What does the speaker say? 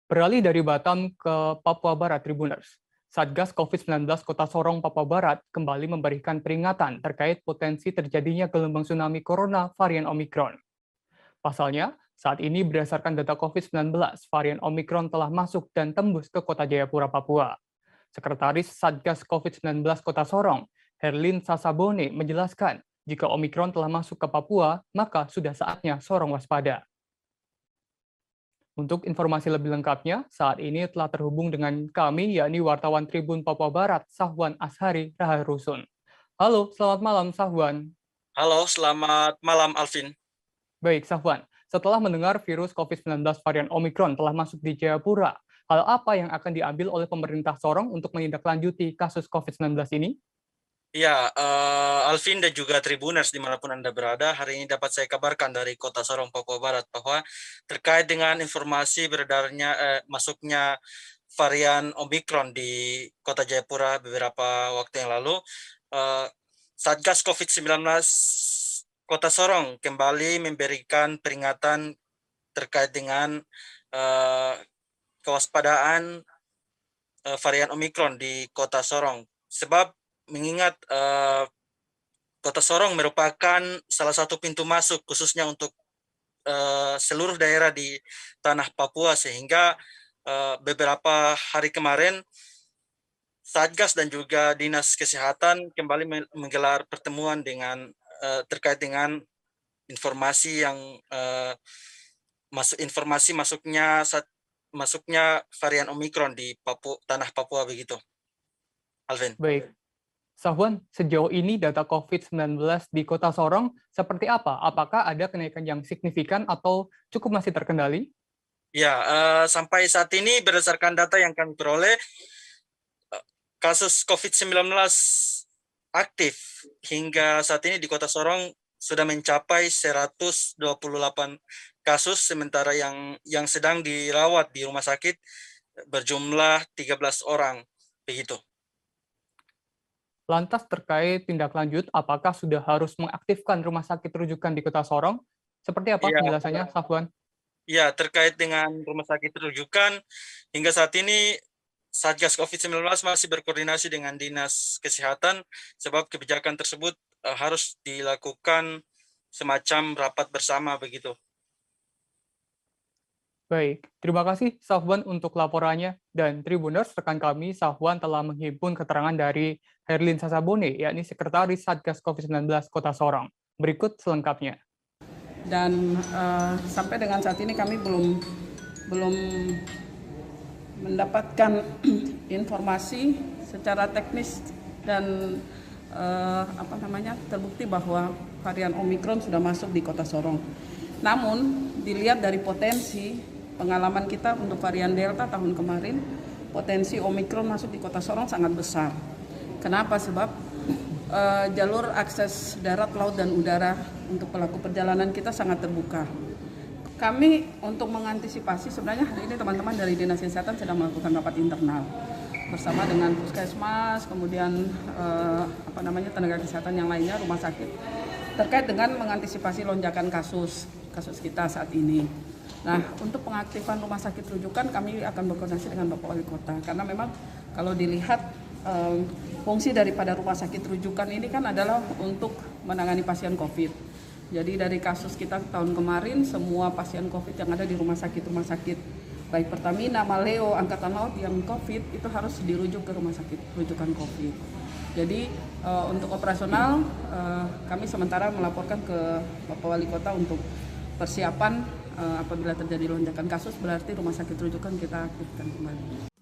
Beralih dari Batam ke Papua Barat, Tribuners. Satgas COVID-19 Kota Sorong, Papua Barat kembali memberikan peringatan terkait potensi terjadinya gelombang tsunami corona varian Omikron. Pasalnya, saat ini berdasarkan data COVID-19, varian Omikron telah masuk dan tembus ke Kota Jayapura, Papua. Sekretaris Satgas COVID-19 Kota Sorong, Herlin Sasabone, menjelaskan jika Omikron telah masuk ke Papua, maka sudah saatnya Sorong waspada. Untuk informasi lebih lengkapnya, saat ini telah terhubung dengan kami, yakni wartawan Tribun Papua Barat, Sahwan Ashari Raharusun. Halo, selamat malam, Sahwan. Halo, selamat malam, Alvin. Baik, Sahwan. Setelah mendengar virus COVID-19 varian Omikron telah masuk di Jayapura, hal apa yang akan diambil oleh pemerintah Sorong untuk menindaklanjuti kasus COVID-19 ini? Ya, Alvin dan juga Tribuners dimanapun Anda berada, hari ini dapat saya kabarkan dari Kota Sorong, Papua Barat, bahwa terkait dengan informasi beredarnya masuknya varian Omikron di Kota Jayapura beberapa waktu yang lalu, Satgas COVID-19 Kota Sorong kembali memberikan peringatan terkait dengan kewaspadaan varian Omikron di Kota Sorong. Sebab mengingat Kota Sorong merupakan salah satu pintu masuk khususnya untuk seluruh daerah di tanah Papua, sehingga beberapa hari kemarin Satgas dan juga Dinas Kesehatan kembali menggelar pertemuan dengan terkait dengan informasi yang masuknya varian Omikron di tanah Papua begitu, Alvin. Baik. Sahwan, sejauh ini data COVID-19 di Kota Sorong seperti apa? Apakah ada kenaikan yang signifikan atau cukup masih terkendali? Ya, sampai saat ini berdasarkan data yang kami peroleh, kasus COVID-19 aktif hingga saat ini di Kota Sorong sudah mencapai 128 kasus, sementara yang sedang dirawat di rumah sakit berjumlah 13 orang, begitu. Lantas terkait tindak lanjut, apakah sudah harus mengaktifkan rumah sakit rujukan di Kota Sorong? Seperti apa penjelasannya, Safwan? Ya, terkait dengan rumah sakit rujukan, hingga saat ini Satgas COVID-19 masih berkoordinasi dengan Dinas Kesehatan, sebab kebijakan tersebut harus dilakukan semacam rapat bersama begitu. Baik, terima kasih Safwan untuk laporannya. Dan Tribuners, rekan kami Safwan telah menghimpun keterangan dari Herlin Sasabone, yakni Sekretaris Satgas COVID-19 Kota Sorong. Berikut selengkapnya. Dan sampai dengan saat ini kami belum mendapatkan informasi secara teknis dan terbukti bahwa varian Omikron sudah masuk di Kota Sorong. Namun dilihat dari potensi pengalaman kita untuk varian Delta tahun kemarin, potensi Omikron masuk di Kota Sorong sangat besar. Kenapa? Sebab jalur akses darat, laut, dan udara untuk pelaku perjalanan kita sangat terbuka. Kami untuk mengantisipasi, sebenarnya hari ini teman-teman dari Dinas Kesehatan sedang melakukan rapat internal bersama dengan Puskesmas, kemudian tenaga kesehatan yang lainnya, rumah sakit, terkait dengan mengantisipasi lonjakan kasus kita saat ini. Nah, untuk pengaktifan rumah sakit rujukan kami akan berkoordinasi dengan Bapak Wali Kota, karena memang kalau dilihat fungsi daripada rumah sakit rujukan ini kan adalah untuk menangani pasien COVID. Jadi dari kasus kita tahun kemarin, semua pasien COVID yang ada di rumah sakit baik Pertamina, Maleo, Angkatan Laut yang COVID itu harus dirujuk ke rumah sakit rujukan COVID. Jadi untuk operasional kami sementara melaporkan ke Bapak Wali Kota untuk persiapan apabila terjadi lonjakan kasus, berarti rumah sakit rujukan kita aktifkan kembali.